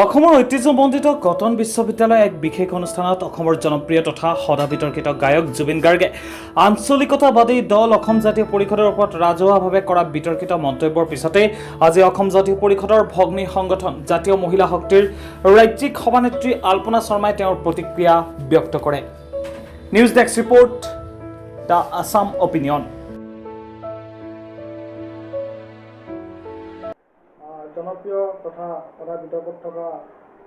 অসমৰ ঐতিহ্যমণ্ডিত কটন বিশ্ববিদ্যালয় এক বিশেষ অনুষ্ঠানত অসমৰ জনপ্ৰিয় তথা সদা বিতৰ্কিত গায়ক জুবিন গাৰ্গে আঞ্চলিকতাবাদী দল অসম জাতীয় পৰিষদৰ ওপৰত ৰাজহুৱাভাৱে কৰা বিতৰ্কিত মন্তব্যৰ পিছতে আজি অসম জাতীয় পৰিষদৰ ভগ্নী সংগঠন জাতীয় মহিলা শক্তিৰ ৰাজ্যিক সভানেত্ৰী আল্পনা শৰ্মাই তেওঁৰ প্ৰতিক্ৰিয়া ব্যক্ত কৰে। News desk report, the Assam opinion. জনপ্ৰিয় তথা সদা বিতৰ্কত থকা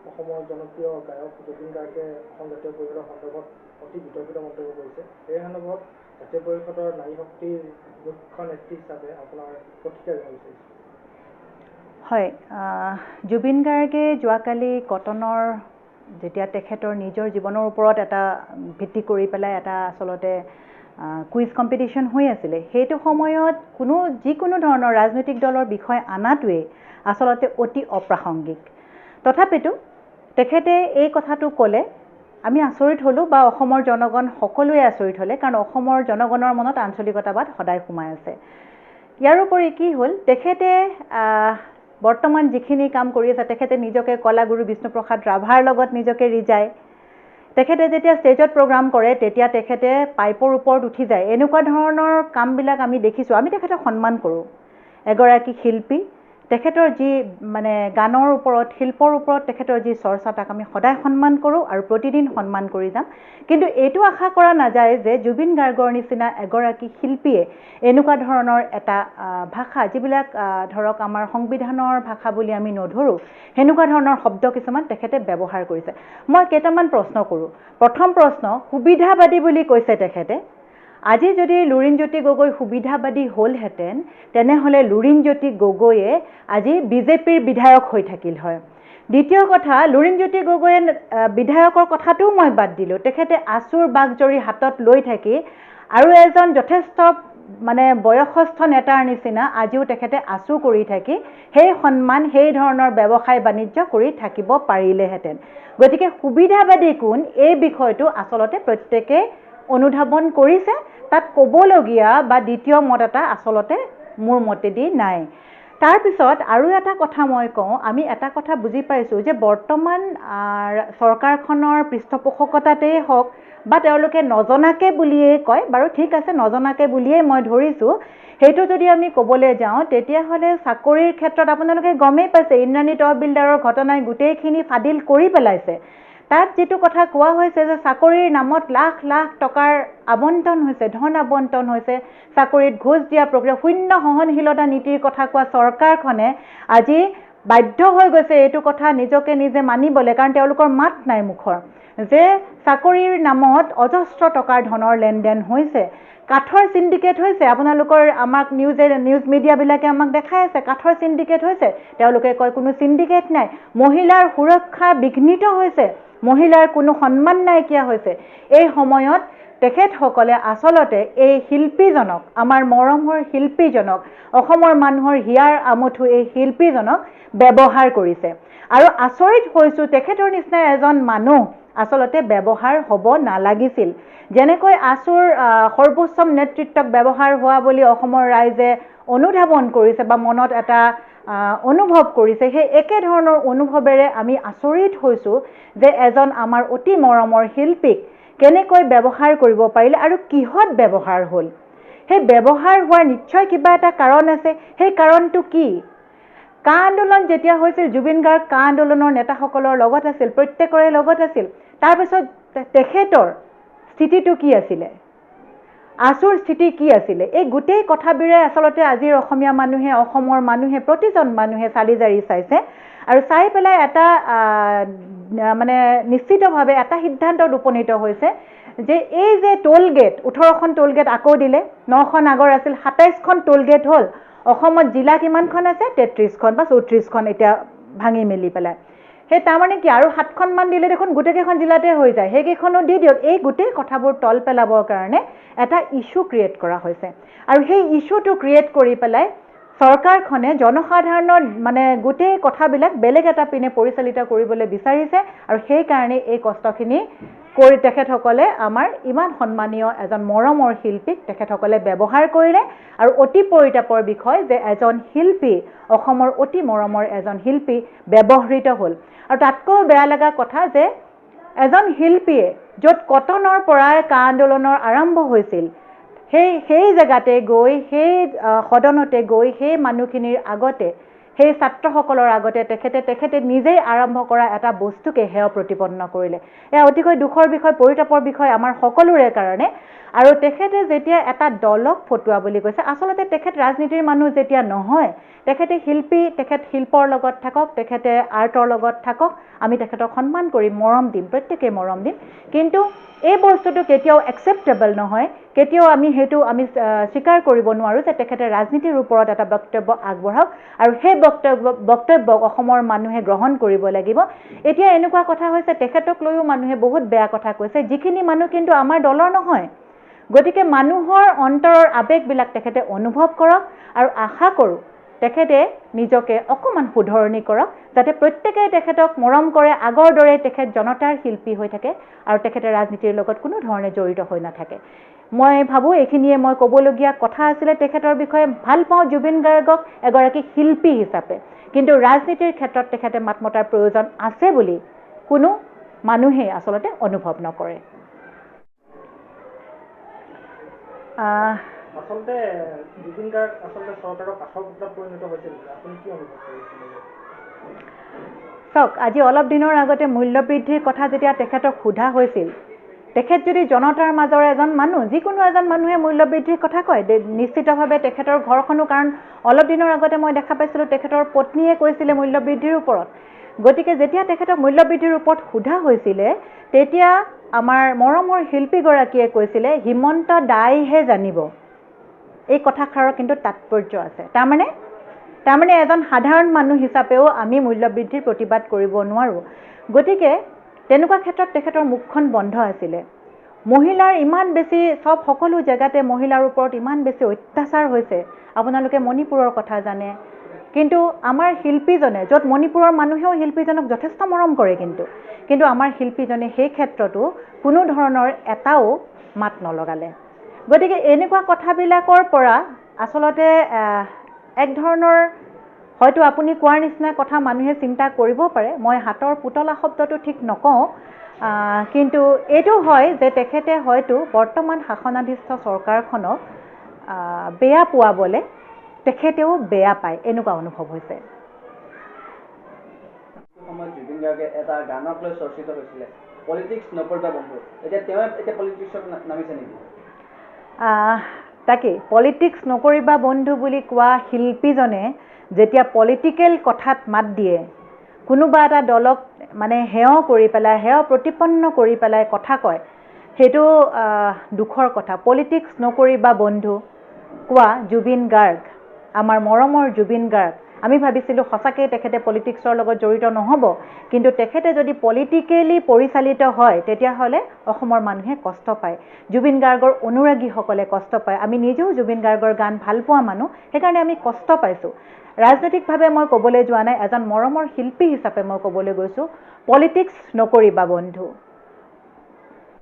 অসমৰ জনপ্ৰিয় গায়ক জুবিন গাৰ্গে অসম জাতীয় পৰিষদৰ সন্দৰ্ভত অতি বিতৰ্কিত মন্তব্য কৰিছে। এই সন্দৰ্ভত জাতীয় পৰিষদৰ নাৰী শক্তিৰ মুখ্য নেত্ৰী হিচাপে আপোনাৰ প্ৰতিক্ৰিয়া জনাইছে। হয়, জুবিন গাৰ্গে যোৱাকালি কটনৰ যেতিয়া তেখেতৰ নিজৰ জীৱনৰ ওপৰত এটা ভিত্তি কৰি পেলাই এটা আচলতে কুইজ কম্পিটিশ্যন হৈ আছিলে, সেইটো সময়ত যিকোনো ধৰণৰ ৰাজনৈতিক দলৰ বিষয় আনাটোৱেই আচলতে অতি অপ্ৰাসংগিক। তথাপিতো তেখেতে এই কথাটো ক'লে আমি আচৰিত হ'লোঁ, বা অসমৰ জনগণ সকলোৱে আচৰিত হ'লে, কাৰণ অসমৰ জনগণৰ মনত আঞ্চলিকতাবাদ সদায় সোমাই আছে। ইয়াৰোপৰি কি হ'ল, তেখেতে বৰ্তমান যিখিনি কাম কৰি আছে, তেখেতে নিজকে কলাগুৰু বিষ্ণুপ্ৰসাদ ৰাভাৰ লগত নিজকে ৰিজায়। তেখেতে যেতিয়া ষ্টেজত প্ৰগ্ৰাম কৰে তেতিয়া তেখেতে পাইপৰ ওপৰত উঠি যায়। এনেকুৱা ধৰণৰ কামবিলাক আমি দেখিছোঁ। আমি তেখেতক সন্মান কৰোঁ। এগৰাকী শিল্পী, তেখেতৰ যি গানৰ ওপৰত, শিল্পৰ ওপৰত তেখেতৰ যি চৰ্চা, তাক আমি সদায় সন্মান কৰোঁ আৰু প্ৰতিদিন সন্মান কৰি যাম। কিন্তু এইটো আশা কৰা নাযায় যে জুবিন গাৰ্গৰ নিচিনা এগৰাকী শিল্পীয়ে এনেকুৱা ধৰণৰ এটা ভাষা, যিবিলাক ধৰক আমাৰ সংবিধানৰ ভাষা বুলি আমি নধৰোঁ, সেনেকুৱা ধৰণৰ শব্দ কিছুমান তেখেতে ব্যৱহাৰ কৰিছে। মই কেইটামান প্ৰশ্ন কৰোঁ। প্ৰথম প্ৰশ্ন, সুবিধাবাদী বুলি কৈছে তেখেতে। আজি যদি লুৰিণজ্যোতি গগৈ সুবিধাবাদী হ'লহেঁতেন, তেনেহ'লে লুৰিণজ্যোতি গগৈয়ে আজি বিজেপিৰ বিধায়ক হৈ থাকিল হয়। দ্বিতীয় কথা, লুৰিণজ্যোতি গগৈয়ে বিধায়কৰ কথাটোও মই বাদ দিলোঁ। তেখেতে আচুৰ বাঘজৰী হাতত লৈ থাকি আৰু এজন যথেষ্ট বয়সস্থ নেতাৰ নিচিনা আজিও তেখেতে আচু কৰি থাকি সেই সন্মান, সেই ধৰণৰ ব্যৱসায় বাণিজ্য কৰি থাকিব পাৰিলেহেঁতেন। গতিকে সুবিধাবাদী কোন, এই বিষয়টো আচলতে প্ৰত্যেকে অনুধাৱন কৰিছে। তাত ক'বলগীয়া বা দ্বিতীয় মত এটা আচলতে মোৰ মতেদি নাই। তাৰপিছত আৰু এটা কথা মই কওঁ, আমি এটা কথা বুজি পাইছোঁ যে বৰ্তমান চৰকাৰখনৰ পৃষ্ঠপোষকতাতেই হওক বা তেওঁলোকে নজনাকে বুলিয়েই কয়, বাৰু ঠিক আছে, নজনাকে বুলিয়েই মই ধৰিছোঁ। সেইটো যদি আমি ক'বলৈ যাওঁ, তেতিয়াহ'লে চাকৰিৰ ক্ষেত্ৰত আপোনালোকে গমেই পাইছে, ইন্দ্ৰাণী তহবিলদাৰৰ ঘটনাই গোটেইখিনি ফাদিল কৰি পেলাইছে। তাত যিটো কথা কোৱা হৈছে যে চাকৰিৰ নামত লাখ লাখ টকাৰ আবণ্টন হৈছে, ধন আবণ্টন হৈছে, চাকৰিত ঘোচ দিয়া প্ৰক্ৰিয়া, শূন্য সহনশীলতা নীতিৰ কথা কোৱা চৰকাৰখনে আজি বাধ্য হৈ গৈছে এইটো কথা নিজকে নিজে মানিবলৈ, কাৰণ তেওঁলোকৰ মাত নাই মুখৰ, যে চাকৰিৰ নামত অজস্ৰ টকাৰ ধনৰ লেনদেন হৈছে। কাঠৰ চিণ্ডিকেট হৈছে, আপোনালোকৰ আমাক নিউজ মিডিয়াবিলাকে আমাক দেখাই আছে, কাঠৰ চিণ্ডিকেট হৈছে। তেওঁলোকে কয় কোনো চিণ্ডিকেট নাই। মহিলাৰ সুৰক্ষা বিঘ্নিত হৈছে, মহিলাৰ কোনো সন্মান নাইকিয়া হৈছে। এই সময়ত তেখেতসকলে আচলতে এই শিল্পীজনক, আমাৰ মৰমৰ শিল্পীজনক, অসমৰ মানুহৰ হিয়াৰ আমঠু এই শিল্পীজনক ব্যৱহাৰ কৰিছে। আৰু আচৰিত হৈছোঁ, তেখেতৰ নিচিনা এজন মানুহ আচলতে ব্যৱহাৰ হ'ব নালাগিছিল। যেনেকৈ আচুৰ সৰ্বোচ্চম নেতৃত্বক ব্যৱহাৰ হোৱা বুলি অসমৰ ৰাইজে অনুধাৱন কৰিছে বা মনত এটা অনুভৱ কৰিছে, সেই একে ধৰণৰ অনুভৱেৰে আমি আচৰিত হৈছোঁ যে এজন আমাৰ অতি মৰমৰ শিল্পীক কেনেকৈ ব্যৱহাৰ কৰিব পাৰিলে আৰু কিহত ব্যৱহাৰ হ'ল। সেই ব্যৱহাৰ হোৱাৰ নিশ্চয় কিবা এটা কাৰণ আছে। সেই কাৰণটো কি? কা আন্দোলন যেতিয়া হৈছিল, জুবিন গাৰ্গ কা আন্দোলনৰ নেতাসকলৰ লগত আছিল, প্ৰত্যেকৰে লগত আছিল। তাৰপিছত তেখেতৰ স্থিতিটো কি আছিলে, আচুৰ স্থিতি কি আছিলে, এই গোটেই কথাবোৰে আচলতে আজিৰ অসমীয়া মানুহে, অসমৰ মানুহে, প্ৰতিজন মানুহে চালি জাৰি চাইছে আৰু চাই পেলাই এটা নিশ্চিতভাৱে এটা সিদ্ধান্তত উপনীত হৈছে যে এই যে টোল গেট, 18খন টোল গেট আকৌ দিলে, 9খন আগৰ আছিল, 27খন টোল গেট হ'ল। অসমত জিলা কিমানখন আছে? 33খন বা 34খন এতিয়া ভাঙি মেলি পেলাই। সেই তাৰমানে কি, আৰু 7খনমান দিলে দেখোন গোটেইকেইখন জিলাতে হৈ যায়, সেইকেইখনো দি দিয়ক। এই গোটেই কথাবোৰ তল পেলাবৰ কাৰণে এটা ইছ্যু ক্ৰিয়েট কৰা হৈছে। আৰু সেই ইছ্যুটো ক্ৰিয়েট কৰি পেলাই চৰকাৰখনে জনসাধাৰণৰ গোটেই কথাবিলাক বেলেগ এটা পিনে পৰিচালিত কৰিবলৈ বিচাৰিছে, আৰু সেইকাৰণে এই কষ্টখিনি কৰি তেখেতসকলে আমাৰ ইমান সন্মানীয় এজন মৰমৰ শিল্পীক তেখেতসকলে ব্যৱহাৰ কৰিলে আৰু অতি পৰিতাপৰ বিষয় যে এজন শিল্পী অসমৰ অতি মৰমৰ এজন শিল্পী ব্যৱহৃত হ'ল আৰু তাতকৈ বেয়া লগা কথা যে এজন শিল্পীয়ে য'ত কটনৰ পৰাই কা আন্দোলনৰ আৰম্ভ হৈছিল সেই জেগাতে গৈ সেই সদনতে গৈ সেই মানুহখিনিৰ আগতে সেই ছাত্ৰসকলৰ আগতে তেখেতে নিজেই আৰম্ভ কৰা এটা বস্তুকে হেয় প্ৰতিপন্ন কৰিলে এয়া অতিকৈ দুখৰ বিষয় পৰিতাপৰ বিষয় আমাৰ সকলোৰে কাৰণে আৰু তেখেতে যেতিয়া এটা দলক ফটোৱা বুলি কৈছে আচলতে তেখেত ৰাজনীতিৰ মানুহ যেতিয়া নহয় তেখেতে শিল্পী তেখেত শিল্পৰ লগত থাকক তেখেতে আৰ্টৰ লগত থাকক আমি তেখেতক সন্মান কৰিম মৰম দিম প্ৰত্যেককে মৰম দিম কিন্তু এই বস্তুটো কেতিয়াও একচেপ্টেবল নহয় কেতিয়াও আমি স্বীকাৰ কৰিব নোৱাৰোঁ যে তেখেতে ৰাজনীতিৰ ওপৰত এটা বক্তব্য আগবঢ়াওক আৰু সেই বক্তব্যক অসমৰ মানুহে গ্ৰহণ কৰিব লাগিব এতিয়া এনেকুৱা কথা হৈছে তেখেতক লৈও মানুহে বহুত বেয়া কথা কৈছে যিখিনি মানুহ কিন্তু আমাৰ দলৰ নহয় গতিকে মানুহৰ অন্তৰৰ আবেগবিলাক তেখেতে অনুভৱ কৰক আৰু আশা কৰোঁ তেখেতে নিজকে অকণমান শুধৰণি কৰক যাতে প্ৰত্যেকে তেখেতক মৰম কৰে আগৰ দৰে তেখেত জনতাৰ শিল্পী হৈ থাকে আৰু তেখেতে ৰাজনীতিৰ লগত কোনো ধৰণে জড়িত হৈ নাথাকে মই ভাবোঁ এইখিনিয়ে মই ক'বলগীয়া কথা আছিলে তেখেতৰ বিষয়ে ভাল পাওঁ জুবিন গাৰ্গক এগৰাকী শিল্পী হিচাপে কিন্তু ৰাজনীতিৰ ক্ষেত্ৰত তেখেতে মাত মতাৰ প্ৰয়োজন আছে বুলি কোনো মানুহে আচলতে অনুভৱ নকৰে আচলতে জুবিন গাৰ্গ আচলতে চৰকাৰৰ কাষৰ পুতলাত পৰিণত হৈছিল আপুনি কি অনুভৱ কৰিছিল চাওক আজি অলপ দিনৰ আগতে মূল্যবৃদ্ধিৰ কথা যেতিয়া তেখেতক সোধা হৈছিল তেখেত যদি জনতাৰ মাজৰ এজন মানুহ যিকোনো এজন মানুহে মূল্যবৃদ্ধিৰ কথা কয় নিশ্চিতভাৱে তেখেতৰ ঘৰখনো কাৰণ অলপ দিনৰ আগতে মই দেখা পাইছিলোঁ তেখেতৰ পত্নীয়ে কৈছিলে মূল্যবৃদ্ধিৰ ওপৰত গতিকে যেতিয়া তেখেতক মূল্যবৃদ্ধিৰ ওপৰত সোধা হৈছিলে তেতিয়া আমাৰ মৰমৰ শিল্পীগৰাকীয়ে কৈছিলে হিমন্ত দাইহে জানিব এই কথাষাৰৰ কিন্তু তাৎপৰ্য আছে তাৰমানে এজন সাধাৰণ মানুহ হিচাপেও আমি মূল্যবৃদ্ধিৰ প্ৰতিবাদ কৰিব নোৱাৰোঁ গতিকে তেনেকুৱা ক্ষেত্ৰত তেখেতৰ মুখখন বন্ধ আছিলে মহিলাৰ ইমান বেছি সকলো জেগাতে মহিলাৰ ওপৰত ইমান বেছি অত্যাচাৰ হৈছে আপোনালোকে মণিপুৰৰ কথা জানে কিন্তু আমাৰ শিল্পীজনে য'ত মণিপুৰৰ মানুহেও শিল্পীজনক যথেষ্ট মৰম কৰে কিন্তু আমাৰ শিল্পীজনে সেই ক্ষেত্ৰতো কোনো ধৰণৰ এটাও মাত নলগালে গতিকে এনেকুৱা কথাবিলাকৰ পৰা আচলতে এক ধৰণৰ হয়তো আপুনি কোৱাৰ নিচিনা কথা মানুহে চিন্তা কৰিব পাৰে মই হাতৰ পুতলা শব্দটো ঠিক নকওঁ কিন্তু এইটো হয় যে তেখেতে হয়তো বৰ্তমান শাসনাধীষ্ঠ চৰকাৰখনক বেয়া পোৱাবলৈ তেখেতেও বেয়া পায় এনেকুৱা অনুভৱ হৈছে সময়ত জুবিন গাৰ্গে এটা গানক লৈ চৰ্চিত হৈছিলে পলিটিক্স নকৰিবা বন্ধু এতিয়া তেওঁ পলিটিক্সত নামিছে নেকি তাকে পলিটিক্স নকৰিবা বন্ধু বুলি কোৱা শিল্পীজনে যেতিয়া পলিটিকেল কথাত মাত দিয়ে কোনোবা এটা দলক মানে হেয় কৰি পেলাই হেয় প্ৰতিপন্ন কৰি পেলাই কথা কয় সেইটো দুখৰ কথা পলিটিক্স নকৰিবা বন্ধু কোৱা জুবিন গাৰ্গ আমাৰ মৰমৰ জুবিন গাৰ্গ আমি ভাবিছিলোঁ সঁচাকৈ তেখেতে পলিটিক্সৰ লগত জড়িত নহ'ব কিন্তু তেখেতে যদি পলিটিকেলি পৰিচালিত হয় তেতিয়াহ'লে অসমৰ মানুহে কষ্ট পায় জুবিন গাৰ্গৰ অনুৰাগীসকলে কষ্ট পায় আমি নিজেও জুবিন গাৰ্গৰ গান ভাল পোৱা মানুহ সেইকাৰণে আমি কষ্ট পাইছোঁ ৰাজনৈতিকভাৱে মই ক'বলৈ যোৱা নাই এজন মৰমৰ শিল্পী হিচাপে মই ক'বলৈ গৈছোঁ পলিটিক্স নকৰিবা বন্ধু